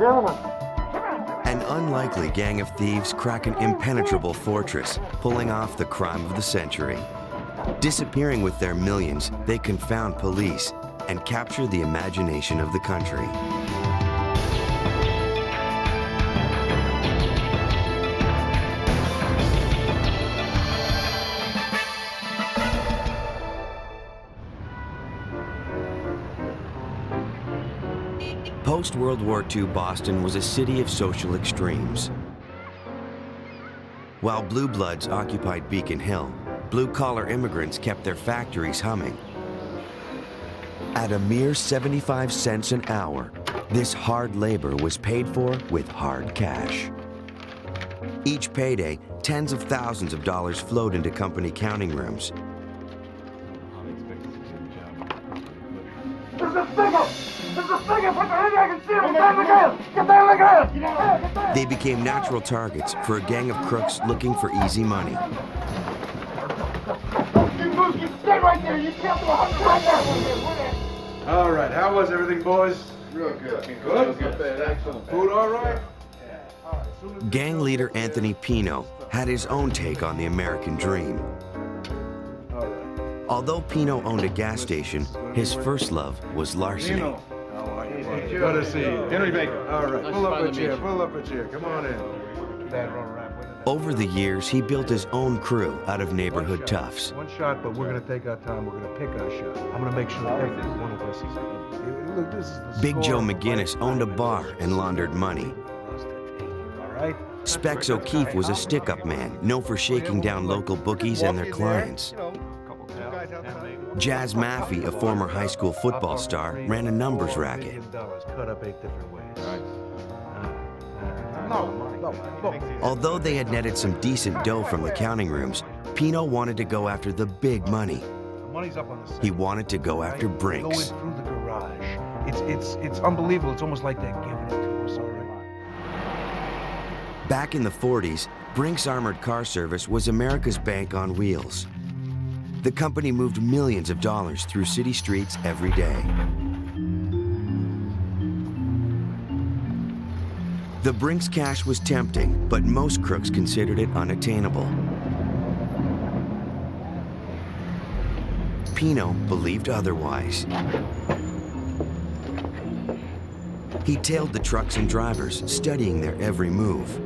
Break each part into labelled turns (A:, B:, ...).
A: An unlikely gang of thieves crack an impenetrable fortress, pulling off the crime of the century. Disappearing with their millions, they confound police and capture the imagination of the country. Post-World War II Boston was a city of social extremes. While blue bloods occupied Beacon Hill, blue-collar immigrants kept their factories humming. At a mere 75 cents an hour, this hard labor was paid for with hard cash. Each payday, tens of thousands of dollars flowed into company counting rooms. They became natural targets for a gang of crooks looking for easy money.
B: All right, how was everything, boys?
C: Real good.
B: Good? Excellent. Food all right?
A: Gang leader Anthony Pino had his own take on the American dream. Although Pino owned a gas station, his first love was larceny.
B: How are you, buddy? Good to see you. Henry Baker. All right, pull up a chair, pull up a chair. Come on in.
A: Over the years, he built his own crew out of neighborhood toughs.
B: One shot, but we're going to take our time. We're going to pick our shot. I'm going to make sure every one of us is good. Look, this is the
A: Big Joe
B: score.
A: McGinnis owned a bar and laundered money.
B: All right?
A: Specs O'Keefe was a stick-up man, known for shaking down local bookies and their clients. Jazz Maffey, a former high school football star, ran a numbers racket.
B: Cut up 8 different ways.
A: Although they had netted some decent dough from the counting rooms, Pino wanted to go after the big money.
B: Money's up on the side.
A: He wanted to go after Brinks.
B: Going through the garage. It's unbelievable. It's almost like they're giving it to us, all right?
A: Back in the 40s, Brinks Armored Car Service was America's bank on wheels. The company moved millions of dollars through city streets every day. The Brinks cash was tempting, but most crooks considered it unattainable. Pino believed otherwise. He tailed the trucks and drivers, studying their every move.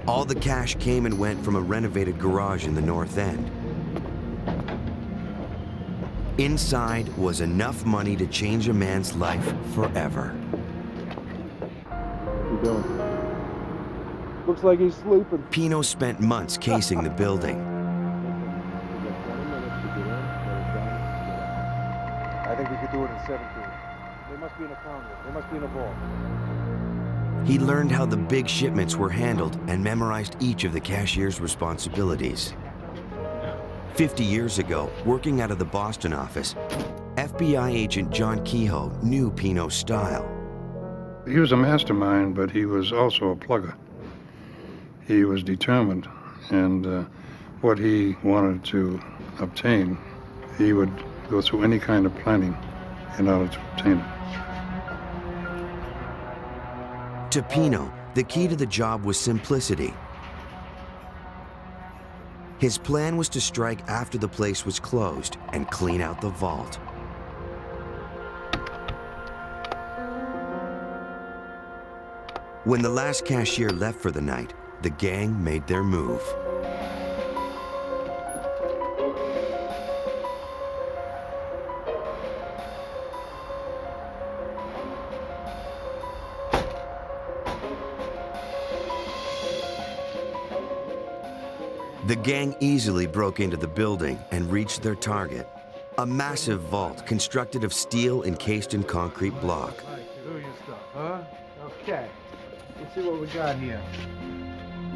A: All the cash came and went from a renovated garage in the North End. Inside was enough money to change a man's life forever.
B: Looks like he's sleeping.
A: Pino spent months casing the building.
B: I think we could do it in 17. They must be in a counter. They must be in a vault.
A: He learned how the big shipments were handled and memorized each of the cashier's responsibilities. 50 years ago, working out of the Boston office, FBI agent John Kehoe knew Pino's style.
D: He was a mastermind, but he was also a plugger. He was determined, and what he wanted to obtain, he would go through any kind of planning in order to obtain it.
A: To Pino, the key to the job was simplicity. His plan was to strike after the place was closed and clean out the vault. When the last cashier left for the night, the gang made their move. The gang easily broke into the building and reached their target, a massive vault constructed of steel encased in concrete block.
B: Do your stuff, huh? Okay. Let's see what we got here.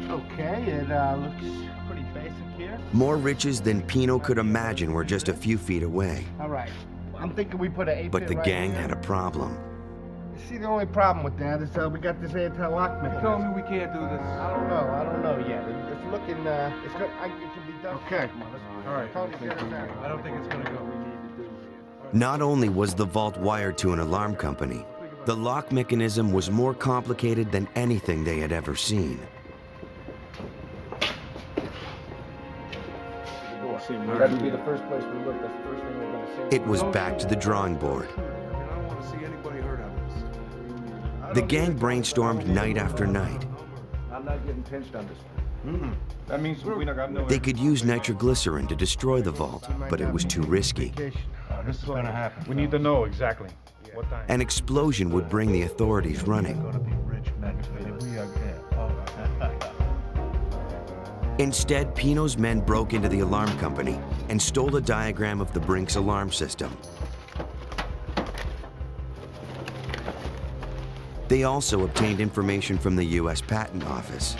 B: Okay, it looks pretty basic here.
A: More riches than Pino could imagine were just a few feet away.
B: All right. I'm thinking we put an 8-bit
A: But the
B: right
A: gang
B: here.
A: had a problem.
B: You see, the only problem with that is we got this anti-lock mechanism.
C: Tell me we can't do this.
B: I don't know yet. It's looking, it's good. It can be done.
C: Okay.
B: All right.
C: I don't think it's gonna go.
A: Not only was the vault wired to an alarm company, The lock mechanism was more complicated than anything they had ever seen.
C: That'd be the first place we look. That's the first thing we're going to see.
A: It was back to the drawing board.
E: I don't want to see anybody hurt on this.
A: The gang brainstormed night after night.
C: I'm not getting pinched on this.
F: That means we don't got no.
A: They could use nitroglycerin to destroy the vault, but it was too risky.
B: This is gonna happen.
F: We need to know exactly what time.
A: An explosion would bring the authorities running.
B: Gonna be rich men. We are
A: Instead, Pino's men broke into the alarm company and stole a diagram of the Brinks alarm system. They also obtained information from the U.S. Patent Office.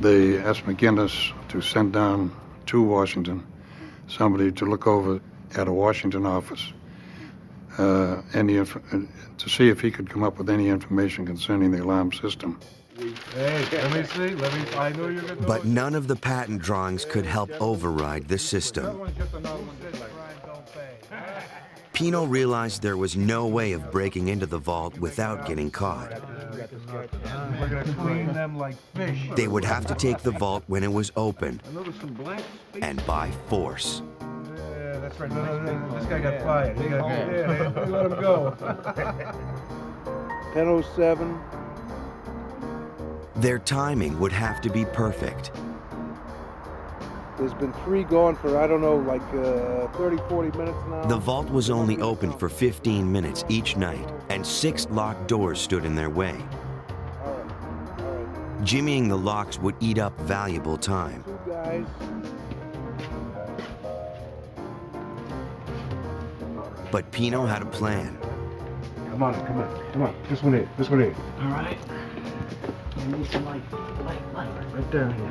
D: They asked McGinnis to send down to Washington somebody to look over at a Washington office to see if he could come up with any information concerning the alarm system.
B: Hey, let me see. I know you're gonna.
A: But none of the patent drawings could help override the system. Pino realized there was no way of breaking into the vault without getting caught.
B: We're gonna clean them like fish.
A: They would have to take the vault when it was open
B: I noticed some black space.
A: and by force.
B: Yeah, that's right. No, this guy got fired. He got, yeah, let him go. 10:07.
A: Their timing would have to be perfect.
B: There's been 3 gone for, I don't know, like 30, 40 minutes now.
A: The vault was only open for 15 minutes each night, and 6 locked doors stood in their way.
B: All right.
A: Jimmying the locks would eat up valuable time.
B: 2 guys.
A: But Pino had a plan.
B: Come on. This one here.
C: All right. I need some light.
B: Right down here.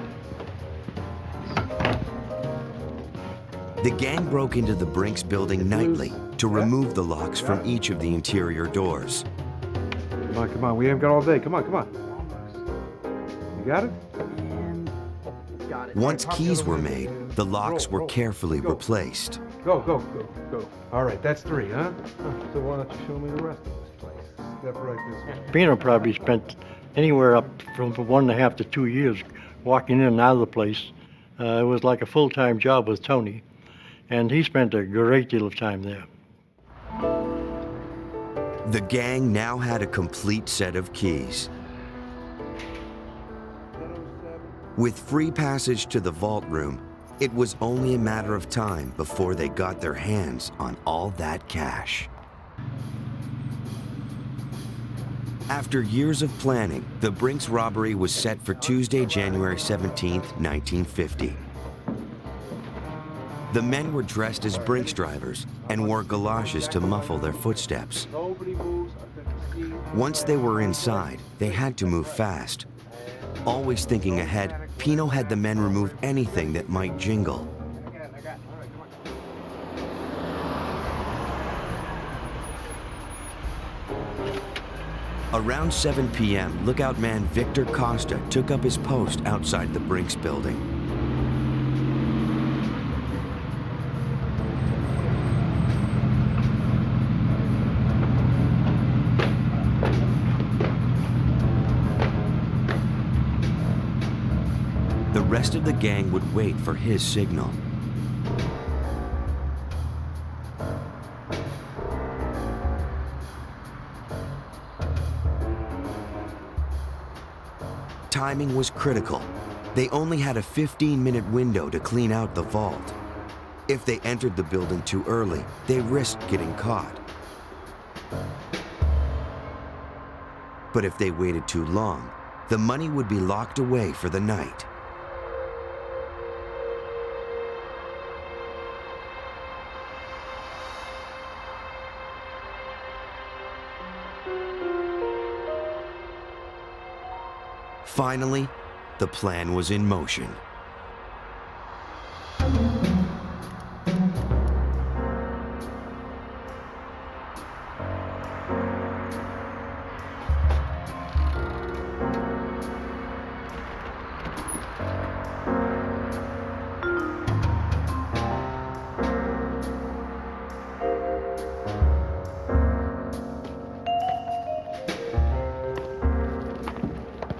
A: The gang broke into the Brinks building nightly to remove the locks from each of the interior doors.
B: Come on. We haven't got all day. Come on. You got it?
C: Got it.
A: Once keys were made, the locks were carefully replaced.
B: Go. All right, that's 3, huh? So why don't you show me the rest of this place? Step right this way.
G: Pino probably spent anywhere up from 1.5 to 2 years walking in and out of the place. It was like a full-time job with Tony, and he spent a great deal of time there.
A: The gang now had a complete set of keys. With free passage to the vault room, it was only a matter of time before they got their hands on all that cash. After years of planning, the Brinks robbery was set for Tuesday, January 17th, 1950. The men were dressed as Brinks drivers and wore galoshes to muffle their footsteps.
B: Nobody moves.
A: Once they were inside, they had to move fast. Always thinking ahead, Pino had the men remove anything that might jingle. Around 7 p.m., lookout man Victor Costa took up his post outside the Brinks building. The rest of the gang would wait for his signal. Timing was critical. They only had a 15-minute window to clean out the vault. If they entered the building too early, they risked getting caught. But if they waited too long, the money would be locked away for the night. Finally, the plan was in motion.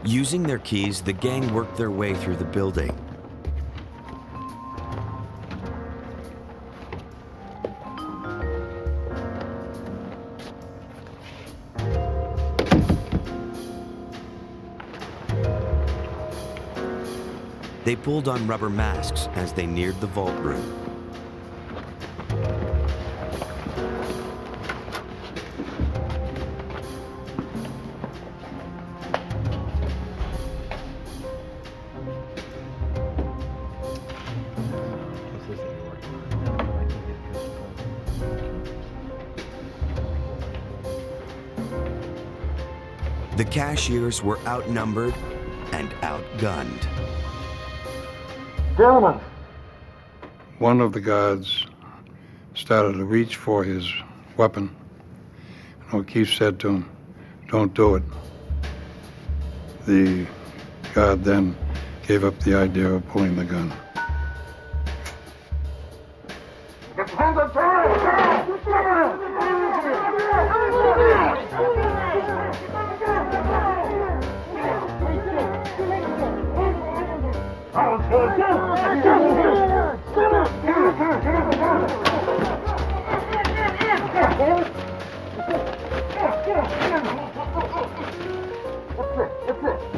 A: Using their keys, the gang worked their way through the building. They pulled on rubber masks as they neared the vault room. The cashiers were outnumbered and outgunned.
G: Gentlemen,
D: One of the guards started to reach for his weapon. And O'Keefe said to him, "Don't do it." The guard then gave up the idea of pulling the gun.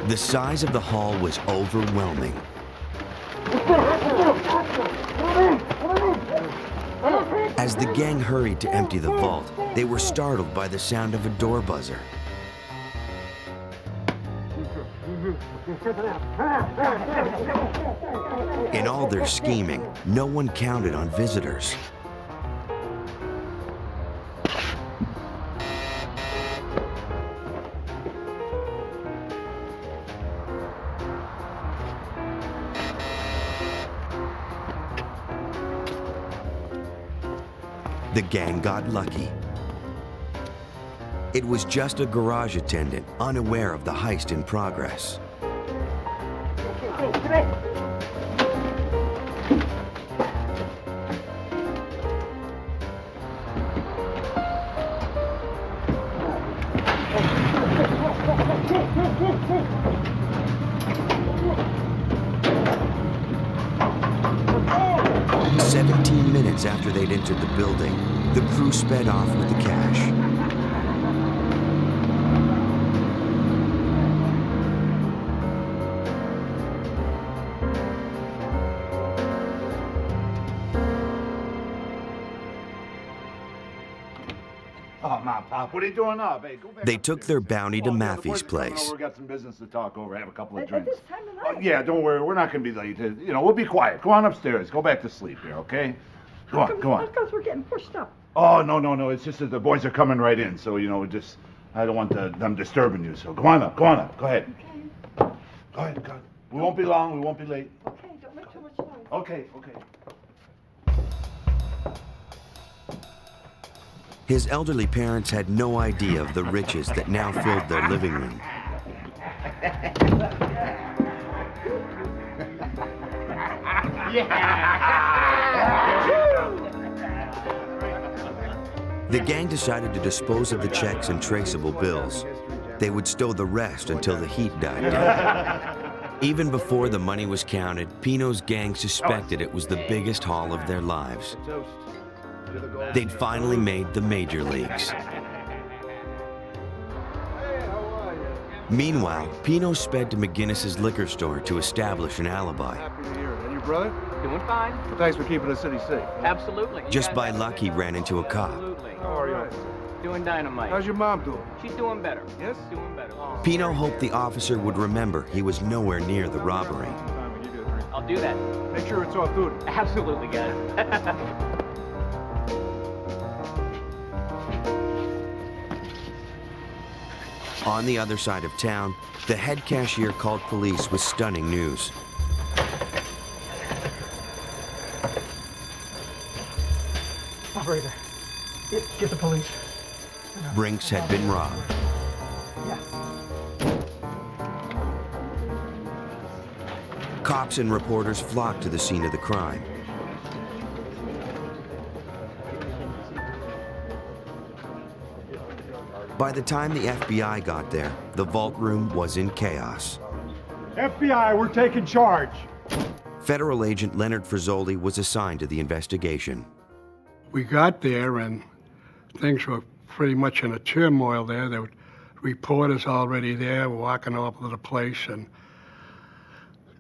A: The size of the hall was overwhelming. As the gang hurried to empty the vault, they were startled by the sound of a door buzzer. In all their scheming, no one counted on visitors. The gang got lucky. It was just a garage attendant, unaware of the heist in progress. Minutes after they'd entered the building, the crew sped off with the cash.
B: Oh, Mom, Pop, what are you doing now? Hey, go back
A: They took their bounty to
B: the
A: Maffey's
B: boys are coming
A: place.
B: over. We got some business to talk over, have a couple of
H: At
B: drinks.
H: this time of night?
B: Oh, yeah, don't worry, we're not going to be late. You know, we'll be quiet. Go on upstairs. Go back to sleep here, okay? Go on, go on.
H: Because we're getting pushed up.
B: Oh, no, it's just that the boys are coming right in, so, you know, I don't want them disturbing you, so go on up, go ahead.
H: Okay.
B: Go ahead. We won't be long, we won't be late.
H: Okay, don't make too much noise.
B: Okay.
A: His elderly parents had no idea of the riches that now filled their living room. The gang decided to dispose of the checks and traceable bills. They would stow the rest until the heat died down. Even before the money was counted, Pino's gang suspected it was the biggest haul of their lives. They'd finally made the major leagues. Meanwhile, Pino sped to McGinnis's liquor store to establish an alibi.
E: Happy to hear it. And your brother?
I: Doing fine.
E: Well, thanks for keeping the city safe.
I: Absolutely.
A: Just by luck, he ran into a cop.
I: Absolutely.
E: How are you?
I: Doing dynamite.
E: How's your mom doing?
I: She's doing better.
E: Yes?
I: Doing better.
A: Pino hoped the officer would remember he was nowhere near the robbery.
E: Time to give you a drink.
I: I'll do that.
E: Make sure it's off duty.
I: Absolutely, guys.
A: On the other side of town, the head cashier called police with stunning news.
H: Operator, get the police.
A: Brinks had been robbed. Cops and reporters flocked to the scene of the crime. By the time the FBI got there, the vault room was in chaos.
F: FBI, we're taking charge.
A: Federal agent Leonard Frizzoli was assigned to the investigation.
D: We got there and things were pretty much in a turmoil there. There were reporters already there walking all over the place and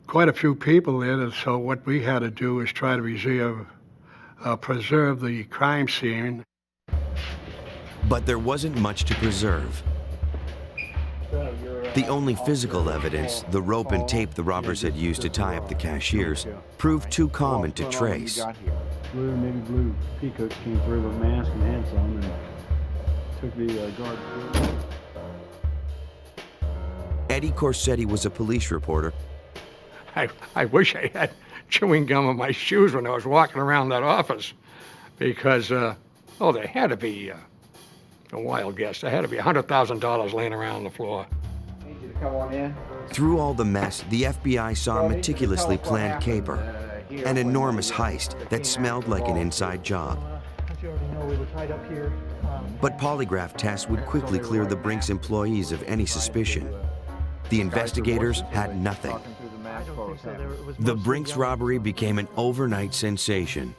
D: quite a few people there. And so what we had to do is try to preserve the crime scene.
A: But there wasn't much to preserve. The only physical evidence, the rope and tape the robbers had used to tie up the cashiers, proved too common to trace.
J: Blue, navy blue peacocks came through with mask and hats on and took the guard through.
A: Eddie Corsetti was a police reporter.
D: I wish I had chewing gum in my shoes when I was walking around that office because, there had to be, a wild guess, there had to be $100,000 laying around on the floor.
B: Need you to come on in.
A: Through all the mess, the FBI saw a meticulously planned caper, an enormous heist that smelled like an inside job.
H: As you already know, we were tied up here.
A: But polygraph tests would quickly clear the Brinks employees of any suspicion. The investigators had nothing.
H: I don't think so. It was
A: The
H: mostly
A: Brinks
H: yellow.
A: robbery became an overnight sensation.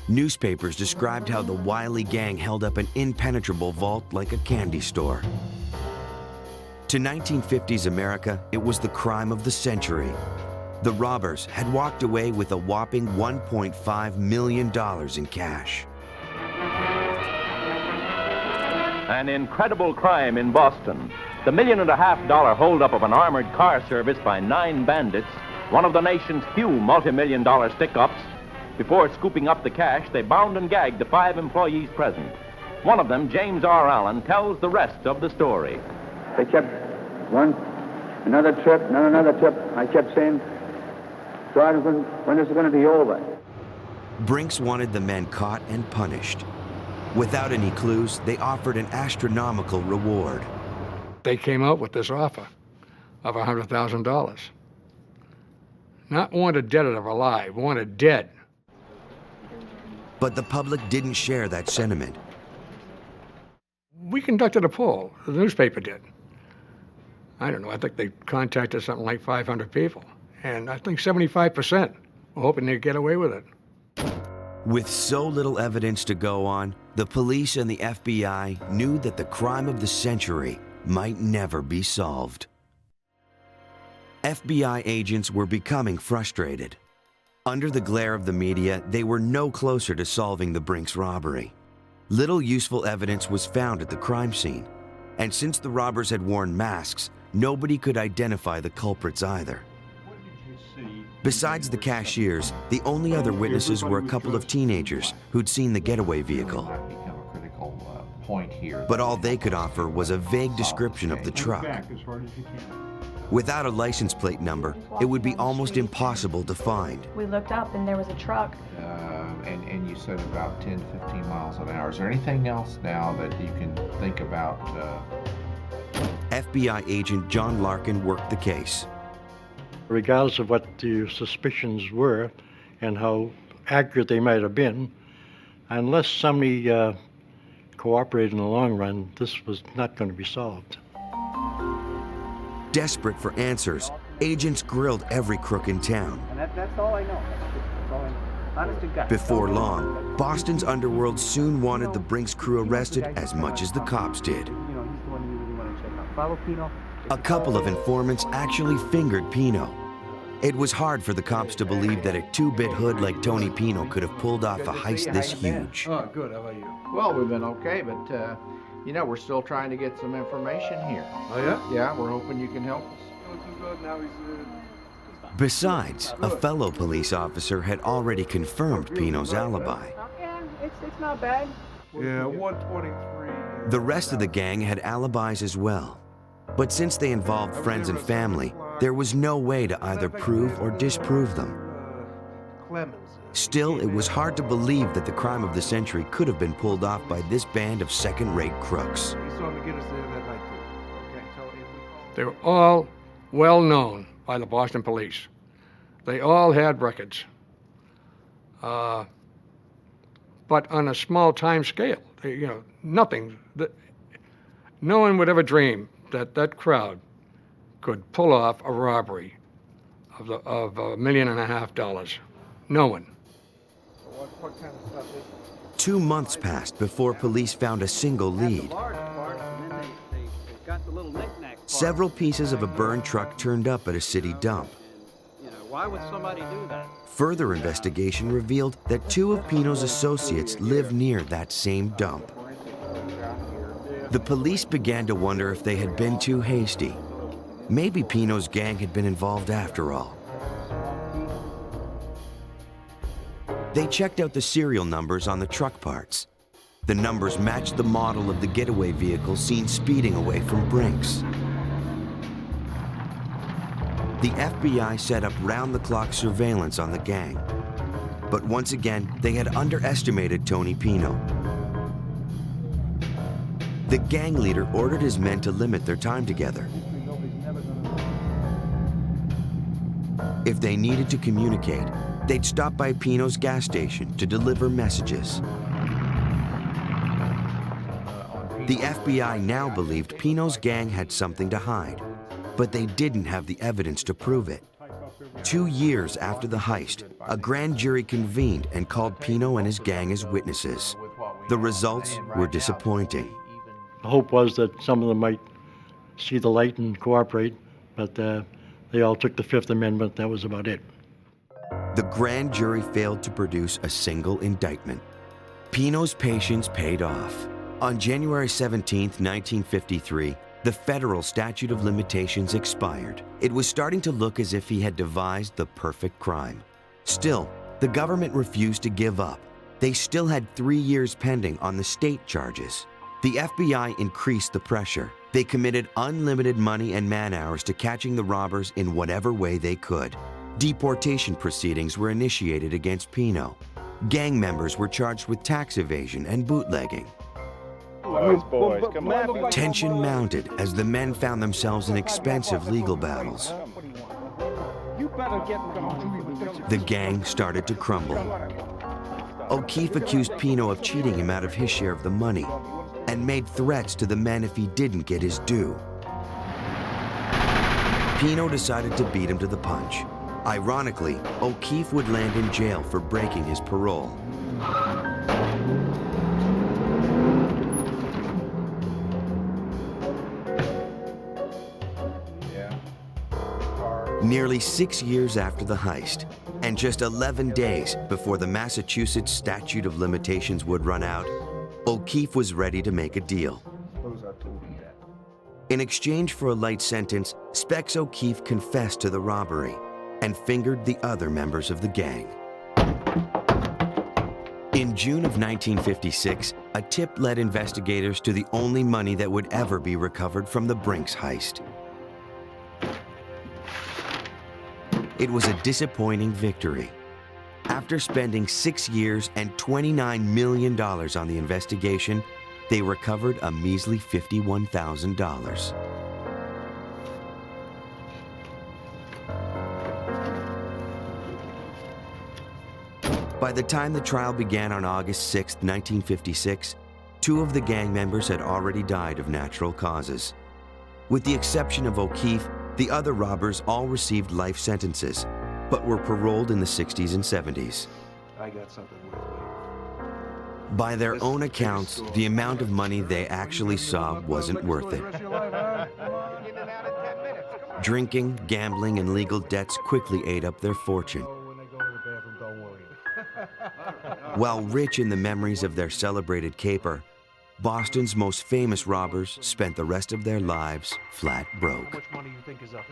A: Newspapers described how the wily gang held up an impenetrable vault like a candy store. To 1950s America, it was the crime of the century. The robbers had walked away with a whopping $1.5 million in cash.
K: An incredible crime in Boston. The $1.5 million holdup of an armored car service by 9 bandits, one of the nation's few multi-million-dollar stick-ups. Before scooping up the cash, they bound and gagged the 5 employees present. One of them, James R. Allen, tells the rest of the story.
L: They kept another trip, another trip. I kept saying, God, when is it going to be over?
A: Brinks wanted the men caught and punished. Without any clues, they offered an astronomical reward.
D: They came out with this offer of $100,000. Not wanted dead or alive, wanted dead.
A: But the public didn't share that sentiment.
D: We conducted a poll, the newspaper did. I don't know, I think they contacted something like 500 people. And I think 75% were hoping they'd get away with it.
A: With so little evidence to go on, the police and the FBI knew that the crime of the century might never be solved. FBI agents were becoming frustrated. Under the glare of the media, they were no closer to solving the Brinks robbery. Little useful evidence was found at the crime scene, and since the robbers had worn masks, nobody could identify the culprits either. Besides the cashiers, the only other witnesses were a couple of teenagers who'd seen the getaway vehicle. But all they could offer was a vague description of the truck. Without a license plate number, it would be almost impossible to find.
M: We looked up and there was a truck.
B: And you said about 10, 15 miles an hour. Is there anything else now that you can think about?
A: FBI agent John Larkin worked the case.
G: Regardless of what the suspicions were and how accurate they might have been, unless somebody cooperated in the long run, this was not going to be solved.
A: Desperate for answers, agents grilled every crook in town.
I: And that's all I know. That's all I know. Honest to God.
A: Before long, Boston's underworld soon wanted the Brinks crew arrested as much as the cops did.
I: You know, he's the one you really want to check out. Follow Pino.
A: A couple of informants actually fingered Pino. It was hard for the cops to believe that a two-bit hood like Tony Pino could have pulled off a heist this huge.
B: Oh, good. How about you? Well, we've been okay, but, you know, we're still trying to get some information here.
E: Oh, yeah?
B: Yeah, we're hoping you can help us.
A: Besides, a fellow police officer had already confirmed Pino's alibi.
I: Yeah, it's not bad.
E: Yeah, 123.
A: The rest of the gang had alibis as well. But since they involved friends and family, there was no way to either prove or disprove them. Still, it was hard to believe that the crime of the century could have been pulled off by this band of second-rate crooks.
D: They were all well known by the Boston police. They all had records. But on a small time scale. nothing. No one would ever dream that that crowd could pull off a robbery of $1.5 million. No one.
B: What kind of stuff is it?
A: 2 months passed before police found a single lead. Several pieces of a burned truck turned up at a city dump.
I: Why would somebody do that?
A: Further investigation revealed that 2 of Pino's associates lived near that same dump. The police began to wonder if they had been too hasty. Maybe Pino's gang had been involved after all. They checked out the serial numbers on the truck parts. The numbers matched the model of the getaway vehicle seen speeding away from Brinks. The FBI set up round-the-clock surveillance on the gang. But once again, they had underestimated Tony Pino. The gang leader ordered his men to limit their time together. If they needed to communicate, they'd stop by Pino's gas station to deliver messages. The FBI now believed Pino's gang had something to hide, but they didn't have the evidence to prove it. 2 years after the heist, a grand jury convened and called Pino and his gang as witnesses. The results were disappointing.
G: The hope was that some of them might see the light and cooperate, but they all took the Fifth Amendment. That was about it.
A: The grand jury failed to produce a single indictment. Pino's patience paid off. On January 17, 1953, the federal statute of limitations expired. It was starting to look as if he had devised the perfect crime. Still, the government refused to give up. They still had 3 years pending on the state charges. The FBI increased the pressure. They committed unlimited money and man-hours to catching the robbers in whatever way they could. Deportation proceedings were initiated against Pino. Gang members were charged with tax evasion and bootlegging.
C: Boys, come on.
A: Tension mounted as the men found themselves in expensive legal battles. The gang started to crumble. O'Keefe accused Pino of cheating him out of his share of the money and made threats to the men if he didn't get his due. Pino decided to beat him to the punch. Ironically, O'Keefe would land in jail for breaking his parole. Nearly 6 years after the heist, and just 11 days before the Massachusetts statute of limitations would run out, O'Keefe was ready to make a deal. In exchange for a light sentence, Specs O'Keefe confessed to the robbery and fingered the other members of the gang. In June of 1956, a tip led investigators to the only money that would ever be recovered from the Brinks heist. It was a disappointing victory. After spending 6 years and $29 million on the investigation, they recovered a measly $51,000. By the time the trial began on August 6, 1956, 2 of the gang members had already died of natural causes. With the exception of O'Keefe, the other robbers all received life sentences, but were paroled in the 60s and 70s.
E: I got something with me.
A: By their own accounts, the amount of money they actually saw wasn't worth it. Drinking, gambling, and legal debts quickly ate up their fortune. While rich in the memories of their celebrated caper, Boston's most famous robbers spent the rest of their lives flat broke.
B: How much money you think is up?